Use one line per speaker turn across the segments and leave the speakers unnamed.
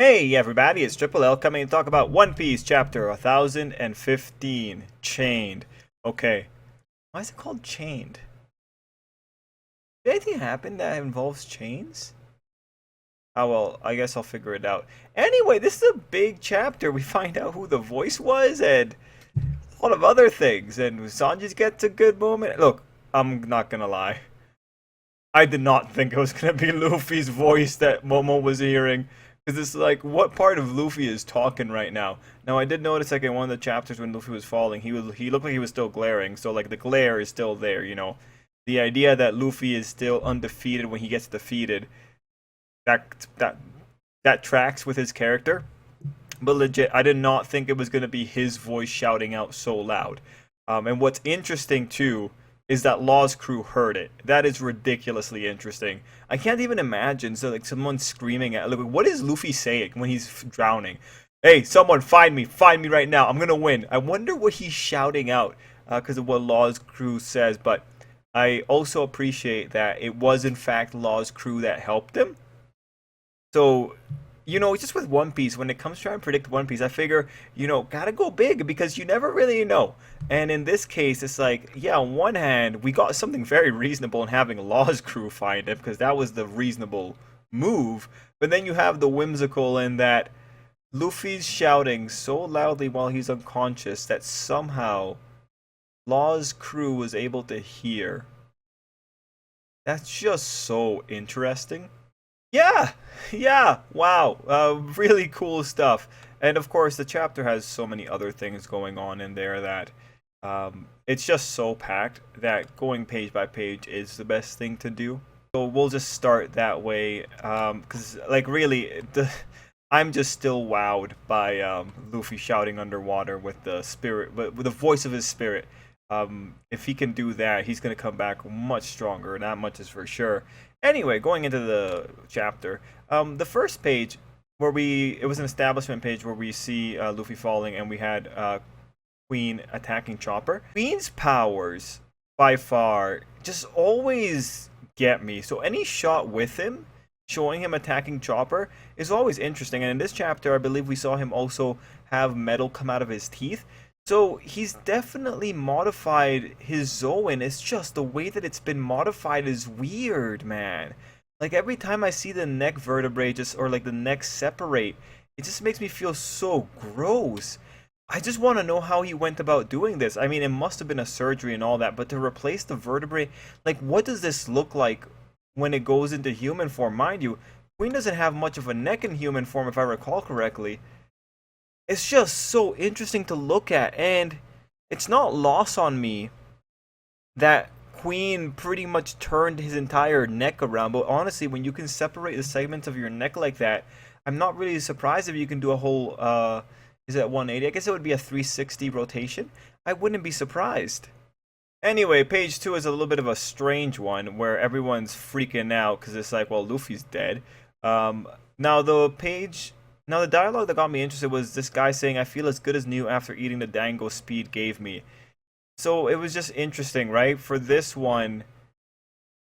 Hey everybody, it's Tripl-L coming to talk about One Piece chapter 1015, Chained. Okay, why is it called Chained? Did anything happen that involves chains? Oh well, I guess I'll figure it out. Anyway, this is a big chapter. We find out who the voice was and a lot of other things, and Sanji's gets a good moment. Look, I'm not gonna lie. I did not think it was gonna be Luffy's voice that Momo was hearing. Because it's like, what part of Luffy is talking right now? Now, I did notice, like, in one of the chapters when Luffy was falling, he looked like he was still glaring. So, like, the glare is still there, you know. The idea that Luffy is still undefeated when he gets defeated, that, that, that tracks with his character. But legit, I did not think it was going to be his voice shouting out so loud. And what's interesting too is that Law's crew heard it. That is ridiculously interesting. I can't even imagine like someone screaming at. Like, what is Luffy saying when he's drowning? Hey, someone find me right now. I'm gonna win. I wonder what he's shouting out because of what Law's crew says. But I also appreciate that it was in fact Law's crew that helped him. So, just with One Piece, when it comes to trying to predict One Piece, I figure, gotta go big because you never really know. And in this case, it's like, yeah, on one hand, we got something very reasonable in having Law's crew find him because that was the reasonable move. But then you have the whimsical in that Luffy's shouting so loudly while he's unconscious that somehow Law's crew was able to hear. That's just so interesting. Yeah, yeah, wow, really cool stuff. And of course, the chapter has so many other things going on in there that it's just so packed that going page by page is the best thing to do. So we'll just start that way, because like really, I'm just still wowed by Luffy shouting underwater with the spirit, with the voice of his spirit. If he can do that, he's gonna come back much stronger. That much is for sure. Anyway, going into the chapter, the first page it was an establishment page where we see Luffy falling, and we had Queen attacking Chopper. Queen's powers, by far, just always get me. So any shot with him, showing him attacking Chopper, is always interesting. And in this chapter, I believe we saw him also have metal come out of his teeth. So he's definitely modified his Zoan. It's just the way that it's been modified is weird, man. Like every time I see the neck vertebrae or like the neck separate, it just makes me feel so gross. I just want to know how he went about doing this. I mean, it must have been a surgery and all that, but to replace the vertebrae, like what does this look like when it goes into human form? Mind you, Queen doesn't have much of a neck in human form if I recall correctly. It's just so interesting to look at, and it's not lost on me that Queen pretty much turned his entire neck around. But honestly, when you can separate the segments of your neck like that, I'm not really surprised if you can do a whole is it 180? I guess it would be a 360 rotation. I wouldn't be surprised. Anyway, page 2 is a little bit of a strange one where everyone's freaking out because it's like, well, Luffy's dead. Now the dialogue that got me interested was this guy saying, "I feel as good as new after eating the dango Speed gave me." So it was just interesting, right? For this one,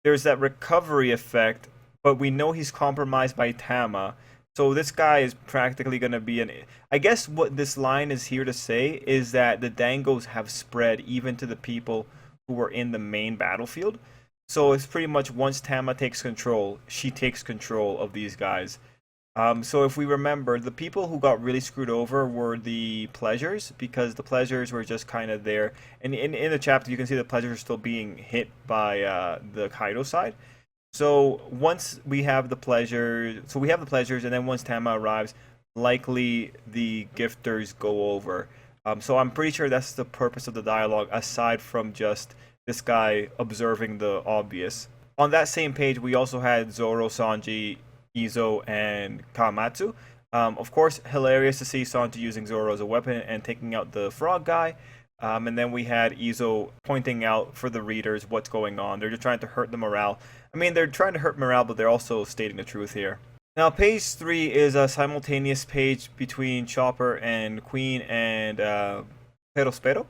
there's that recovery effect, but we know he's compromised by Tama. So this guy is practically going to be an. I guess what this line is here to say is that the Dangos have spread even to the people who were in the main battlefield. So it's pretty much once Tama takes control, she takes control of these guys. So if we remember, the people who got really screwed over were the pleasures because the pleasures were just kind of there. And in the chapter, you can see the pleasures are still being hit by the Kaido side. So once we have the pleasures, and then once Tama arrives, likely the gifters go over. So I'm pretty sure that's the purpose of the dialogue, aside from just this guy observing the obvious. On that same page, we also had Zoro, Sanji, Izo, and Kawamatsu. Of course, hilarious to see Sanji using Zoro as a weapon and taking out the frog guy. And then we had Izo pointing out for the readers what's going on. They're just trying to hurt the morale. I mean, they're trying to hurt morale, but they're also stating the truth here. Now, page 3 is a simultaneous page between Chopper and Queen and Perospero.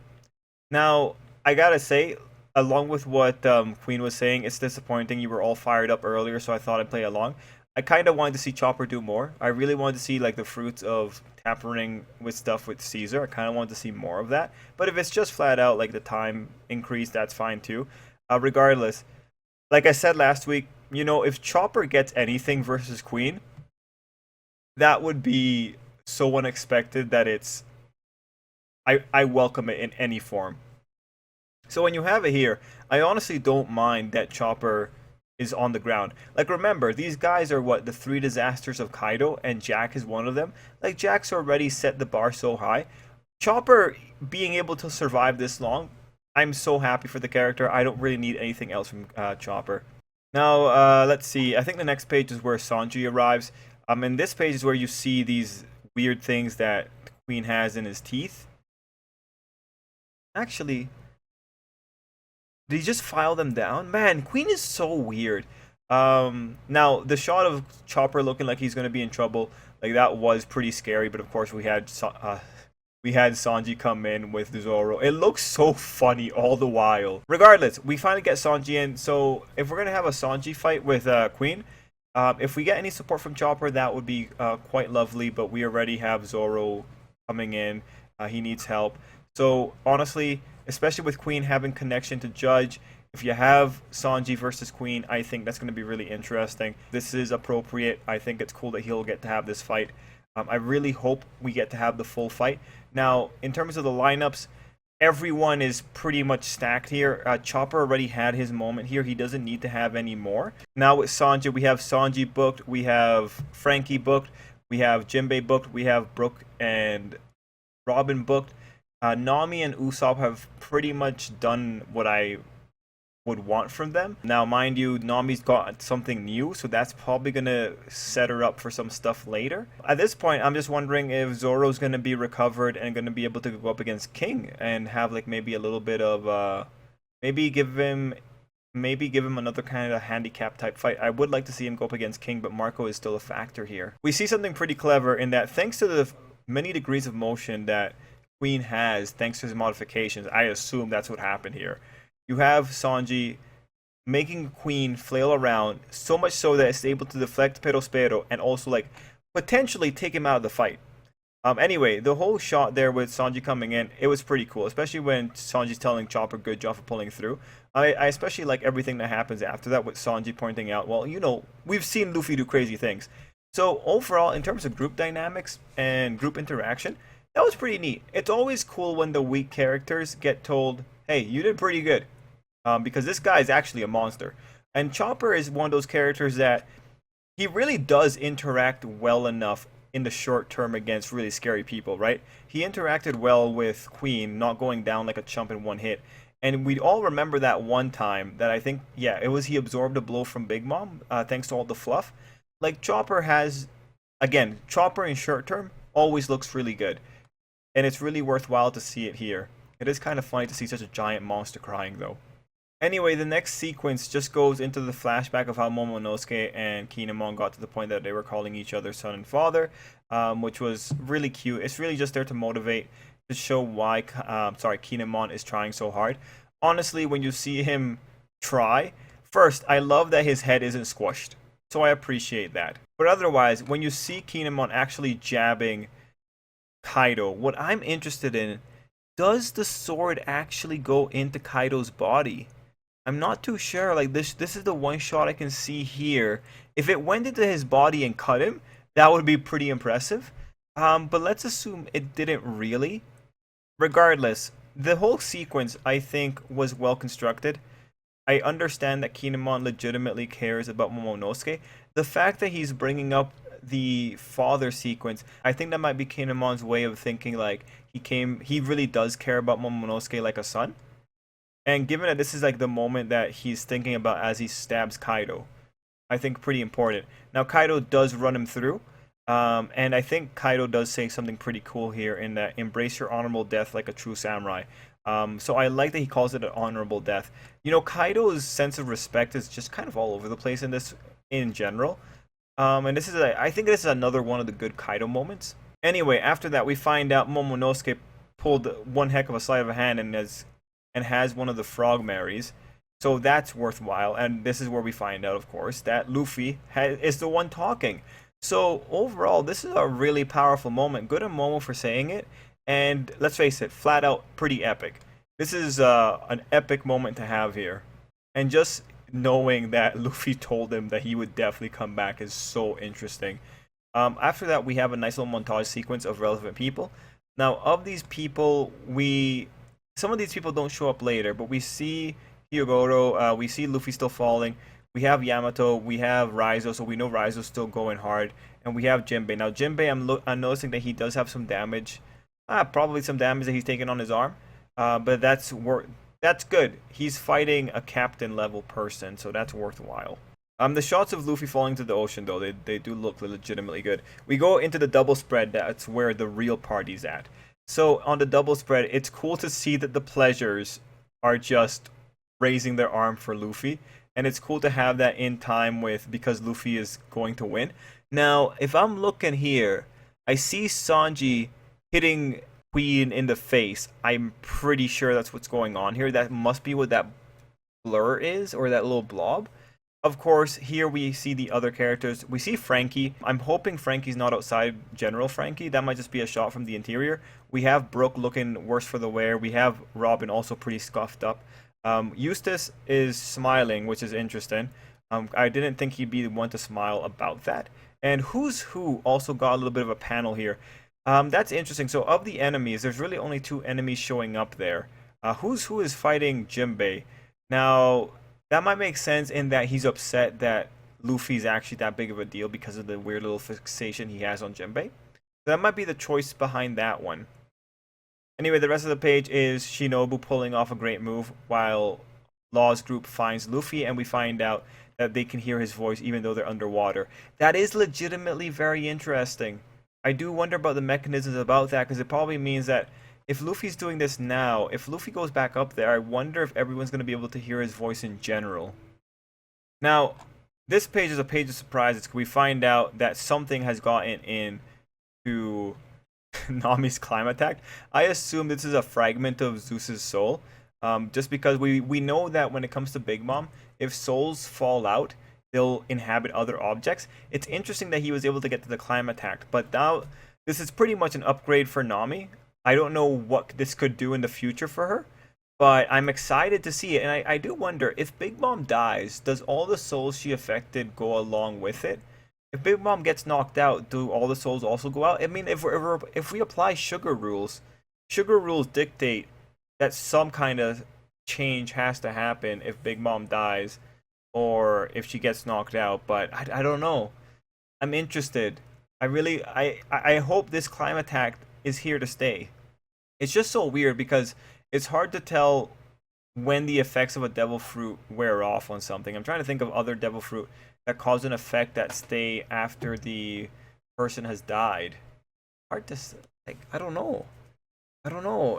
Now, I gotta say, along with what Queen was saying, it's disappointing. You were all fired up earlier, so I thought I'd play along. I kind of wanted to see Chopper do more. I really wanted to see like the fruits of tampering with stuff with Caesar. I kind of wanted to see more of that. But if it's just flat out like the time increase, that's fine too. Regardless, like I said last week, you know, if Chopper gets anything versus Queen, that would be so unexpected that I welcome it in any form. So when you have it here, I honestly don't mind that Chopper is on the ground. Like remember, these guys are what, the three disasters of Kaido, and Jack is one of them. Like Jack's already set the bar so high. Chopper being able to survive this long, I'm so happy for the character. I don't really need anything else from Chopper. Now, let's see. I think the next page is where Sanji arrives. And this page is where you see these weird things that the Queen has in his teeth. Actually, did he just file them down? Man, Queen is so weird. Now the shot of Chopper looking like he's gonna be in trouble, like that was pretty scary. But of course, we had Sanji come in with Zoro. It looks so funny all the while. Regardless, we finally get Sanji in. So if we're gonna have a Sanji fight with Queen, if we get any support from Chopper, that would be quite lovely. But we already have Zoro coming in. He needs help. So honestly, especially with Queen having connection to Judge, if you have Sanji versus Queen, I think that's going to be really interesting. This is appropriate. I think it's cool that he'll get to have this fight. I really hope we get to have the full fight. Now, in terms of the lineups, everyone is pretty much stacked here. Chopper already had his moment here. He doesn't need to have any more. Now with Sanji, we have Sanji booked. We have Frankie booked. We have Jinbei booked. We have Brook and Robin booked. Nami and Usopp have pretty much done what I would want from them. Now, mind you, Nami's got something new, so that's probably going to set her up for some stuff later. At this point, I'm just wondering if Zoro's going to be recovered and going to be able to go up against King and have like maybe a little bit of maybe give him another kind of handicap type fight. I would like to see him go up against King, but Marco is still a factor here. We see something pretty clever in that thanks to the many degrees of motion that Queen has, thanks to his modifications, I assume that's what happened here. You have Sanji making Queen flail around so much so that it's able to deflect Perospero and also like potentially take him out of the fight. Anyway, the whole shot there with Sanji coming in, it was pretty cool, especially when Sanji's telling Chopper good job for pulling through. I especially like everything that happens after that with Sanji pointing out, well, you know, we've seen Luffy do crazy things. So overall, in terms of group dynamics and group interaction, that was pretty neat. It's always cool when the weak characters get told, hey, you did pretty good. Because this guy is actually a monster. And Chopper is one of those characters that he really does interact well enough in the short term against really scary people, right? He interacted well with Queen, not going down like a chump in one hit. And we all remember that one time that I think, yeah, it was he absorbed a blow from Big Mom, thanks to all the fluff. Like Chopper has, again, Chopper in short term always looks really good. And it's really worthwhile to see it here. It is kind of funny to see such a giant monster crying, though. Anyway, the next sequence just goes into the flashback of how Momonosuke and Kinemon got to the point that they were calling each other son and father, which was really cute. It's really just there to motivate, to show why Kinemon is trying so hard. Honestly, when you see him try, first, I love that his head isn't squished. So I appreciate that. But otherwise, when you see Kinemon actually jabbing Kaido, what I'm interested in, does the sword actually go into Kaido's body? I'm not too sure. Like this is the one shot I can see here. If it went into his body and cut him, that would be pretty impressive. But let's assume it didn't really. Regardless, the whole sequence I think was well constructed. I understand that Kinemon legitimately cares about Momonosuke. The fact that he's bringing up the father sequence, I think that might be Kinemon's way of thinking like he really does care about Momonosuke like a son. And given that this is like the moment that he's thinking about as he stabs Kaido, I think pretty important. Now Kaido does run him through, and I think Kaido does say something pretty cool here in that embrace your honorable death like a true samurai. So I like that he calls it an honorable death. You know, Kaido's sense of respect is just kind of all over the place in this in general. And this is I think this is another one of the good Kaido moments. Anyway, after that we find out Momonosuke pulled one heck of a sleight of a hand and has one of the frog marries. So that's worthwhile, and this is where we find out, of course, that Luffy is the one talking. So overall, this is a really powerful moment. Good a moment for saying it, and let's face it, flat out pretty epic. This is an epic moment to have here, and just knowing that Luffy told him that he would definitely come back is so interesting. After that, we have a nice little montage sequence of relevant people. Now, of these people, some of these people don't show up later, but we see Hyogoro, we see Luffy still falling. We have Yamato, we have Raizo, so we know Raizo's still going hard, and we have Jinbei. Now, Jinbei, I'm noticing that he does have some damage, probably some damage that he's taken on his arm, but that's good. He's fighting a captain level person, so that's worthwhile. The shots of Luffy falling to the ocean, though, they do look legitimately good. We go into the double spread, that's where the real party's at. So, on the double spread, it's cool to see that the pleasures are just raising their arm for Luffy. And it's cool to have that in time with, because Luffy is going to win. Now, if I'm looking here, I see Sanji hitting Queen in the face. I'm pretty sure that's what's going on here. That must be what that blur is, or that little blob. Of course, here we see the other characters. We see Frankie. I'm hoping Frankie's not outside General Frankie. That might just be a shot from the interior. We have Brooke looking worse for the wear. We have Robin also pretty scuffed up. Eustace is smiling, which is interesting. I didn't think he'd be the one to smile about that. And Who's Who also got a little bit of a panel here. That's interesting. So of the enemies, there's really only 2 enemies showing up there. Who's Who is fighting Jinbei. Now, that might make sense in that he's upset that Luffy's actually that big of a deal because of the weird little fixation he has on Jinbei. So that might be the choice behind that one. Anyway, the rest of the page is Shinobu pulling off a great move while Law's group finds Luffy, and we find out that they can hear his voice even though they're underwater. That is legitimately very interesting. I do wonder about the mechanisms about that, because it probably means that if Luffy's doing this now, if Luffy goes back up there, I wonder if everyone's going to be able to hear his voice in general. Now, this page is a page of surprises. We find out that something has gotten in to Nami's climate attack. I assume this is a fragment of Zeus's soul. Just because we know that when it comes to Big Mom, if souls fall out, they'll inhabit other objects. It's interesting that he was able to get to the climate attack, but now this is pretty much an upgrade for Nami. I don't know what this could do in the future for her, but I'm excited to see it. And I do wonder, if Big Mom dies, does all the souls she affected go along with it? If Big Mom gets knocked out, do all the souls also go out? I mean, if we apply sugar rules dictate that some kind of change has to happen if Big Mom dies or if she gets knocked out. But I don't know. I'm interested. I hope this climate attack is here to stay. It's just so weird because it's hard to tell when the effects of a devil fruit wear off on something. I'm trying to think of other devil fruit that cause an effect that stay after the person has died. Hard to, like, I don't know.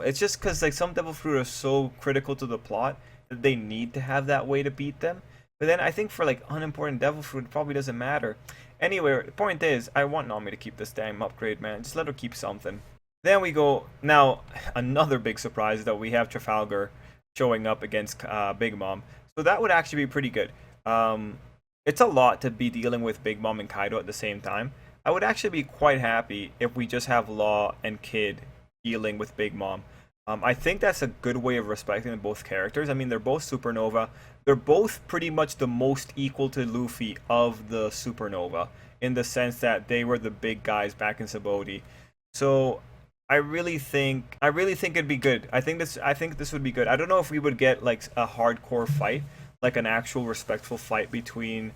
It's just because like some devil fruit are so critical to the plot that they need to have that way to beat them. But then I think for like unimportant devil fruit, it probably doesn't matter. Anyway, the point is, I want Nami to keep this damn upgrade, man. Just let her keep something. Then we go, now, another big surprise is that we have Trafalgar showing up against Big Mom. So that would actually be pretty good. It's a lot to be dealing with Big Mom and Kaido at the same time. I would actually be quite happy if we just have Law and Kid dealing with Big Mom. I think that's a good way of respecting both characters. I mean, they're both Supernova. They're both pretty much the most equal to Luffy of the Supernova, in the sense that they were the big guys back in Sabaody. So I really think it'd be good. I think this would be good. I don't know if we would get like a hardcore fight, like an actual respectful fight between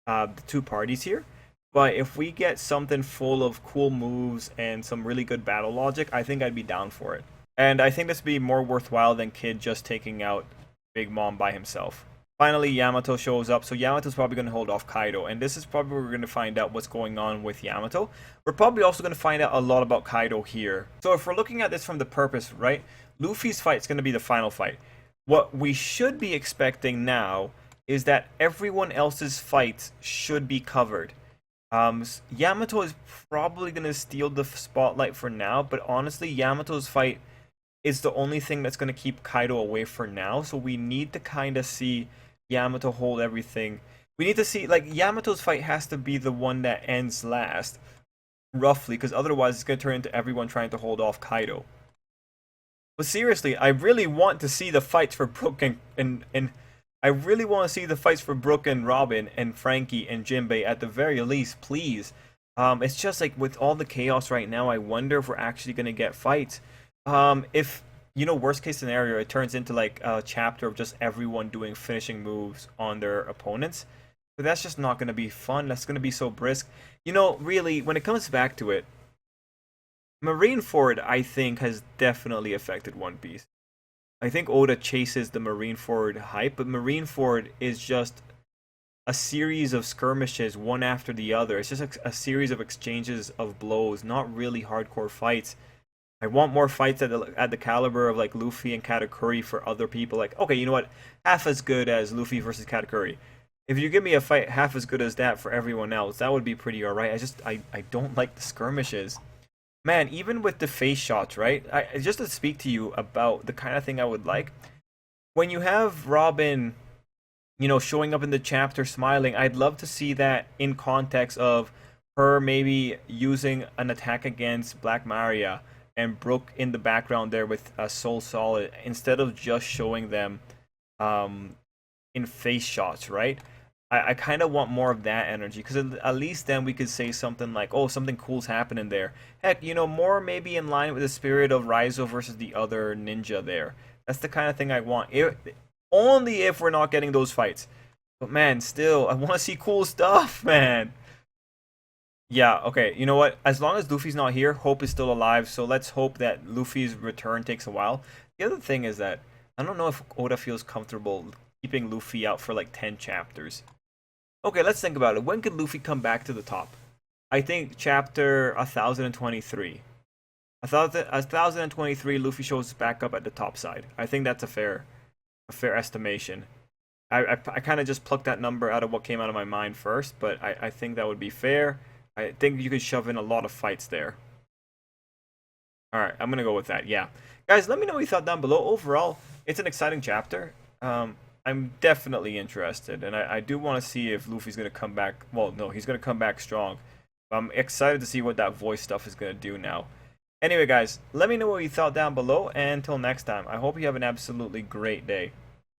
the two parties here. But if we get something full of cool moves and some really good battle logic, I think I'd be down for it. And I think this would be more worthwhile than Kid just taking out Big Mom by himself. Finally, Yamato shows up, so Yamato's probably going to hold off Kaido, and this is probably where we're going to find out what's going on with Yamato. We're probably also going to find out a lot about Kaido here. So if we're looking at this from the purpose, right, Luffy's fight is going to be the final fight. What we should be expecting now is that everyone else's fights should be covered. Yamato is probably going to steal the spotlight for now, but honestly, Yamato's fight is the only thing that's going to keep Kaido away for now. So we need to kind of see Yamato hold everything. We need to see, like, Yamato's fight has to be the one that ends last, roughly, because otherwise it's going to turn into everyone trying to hold off Kaido. But seriously, I really want to see the fights for Brook and I really want to see the fights for Brook and Robin and Frankie and Jinbei at the very least, please. It's just like with all the chaos right now, I wonder if we're actually gonna get fights. If you know, worst case scenario, it turns into like a chapter of just everyone doing finishing moves on their opponents. But that's just not gonna be fun. That's gonna be so brisk. You know, really, when it comes back to it, Marineford, I think, has definitely affected One Piece. I think Oda chases the Marineford hype, but Marineford is just a series of skirmishes, one after the other. It's just a series of exchanges of blows, not really hardcore fights. I want more fights at the caliber of like Luffy and Katakuri for other people. Like, okay, you know what? Half as good as Luffy versus Katakuri. If you give me a fight half as good as that for everyone else, that would be pretty alright. I don't like the skirmishes. Man, even with the face shots, right? Just to speak to you about the kind of thing I would like. When you have Robin, you know, showing up in the chapter smiling, I'd love to see that in context of her maybe using an attack against Black Maria and Brook in the background there with a Soul Solid instead of just showing them in face shots, right? I kind of want more of that energy because at least then we could say something like, oh, something cool's happening there. Heck, you know, more maybe in line with the spirit of Raizo versus the other ninja there. That's the kind of thing I want. Only if we're not getting those fights. But man, still, I want to see cool stuff, man. Yeah, okay. You know what? As long as Luffy's not here, Hope is still alive. So let's hope that Luffy's return takes a while. The other thing is that I don't know if Oda feels comfortable keeping Luffy out for like 10 chapters. Okay, let's think about it. When could Luffy come back to the top? I think chapter 1023. 1023, Luffy shows back up at the top side. I think that's a fair estimation. I kind of just plucked that number out of what came out of my mind first, but I think that would be fair. I think you could shove in a lot of fights there. Alright, I'm gonna go with that, yeah. Guys, let me know what you thought down below. Overall, it's an exciting chapter. I'm definitely interested, and I do want to see if Luffy's gonna come back. Well, no, he's gonna come back strong. I'm excited to see what that voice stuff is gonna do now. Anyway, guys, let me know what you thought down below, and until next time, I hope you have an absolutely great day.